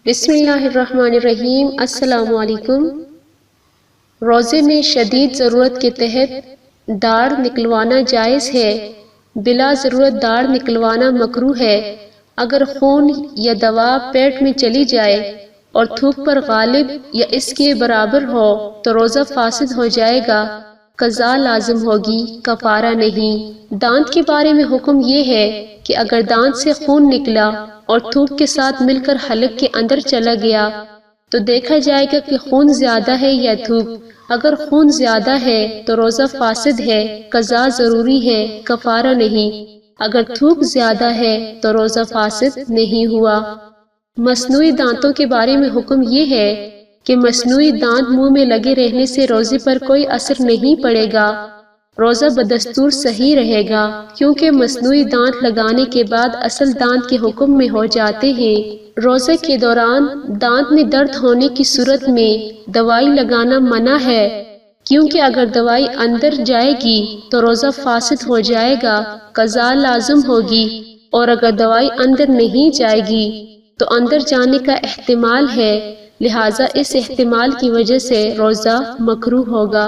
بسم اللہ الرحمن الرحیم۔ السلام علیکم۔ روزے میں شدید ضرورت کے تحت داڑھ نکلوانا جائز ہے، بلا ضرورت داڑھ نکلوانا مکروہ ہے۔ اگر خون یا دوا پیٹ میں چلی جائے اور تھوک پر غالب یا اس کے برابر ہو تو روزہ فاسد ہو جائے گا، قضا لازم ہوگی، کفارہ نہیں۔ دانت کے بارے میں حکم یہ ہے کہ اگر دانت سے خون نکلا اور تھوک کے ساتھ مل کر حلق کے اندر چلا گیا تو دیکھا جائے گا کہ خون زیادہ ہے یا تھوک۔ اگر خون زیادہ ہے تو روزہ فاسد ہے، قضا ضروری ہے، کفارہ نہیں۔ اگر تھوک زیادہ ہے تو روزہ فاسد نہیں ہوا۔ مصنوعی دانتوں کے بارے میں حکم یہ ہے کہ مصنوعی دانت منہ میں لگے رہنے سے روزے پر کوئی اثر نہیں پڑے گا، روزہ بدستور صحیح رہے گا، کیونکہ مصنوعی دانت لگانے کے بعد اصل دانت کے حکم میں ہو جاتے ہیں۔ روزے کے دوران دانت میں درد ہونے کی صورت میں دوائی لگانا منع ہے، کیونکہ اگر دوائی اندر جائے گی تو روزہ فاسد ہو جائے گا، قضا لازم ہوگی، اور اگر دوائی اندر نہیں جائے گی تو اندر جانے کا احتمال ہے، لہٰذا اس احتمال کی وجہ سے روزہ مکروہ ہوگا۔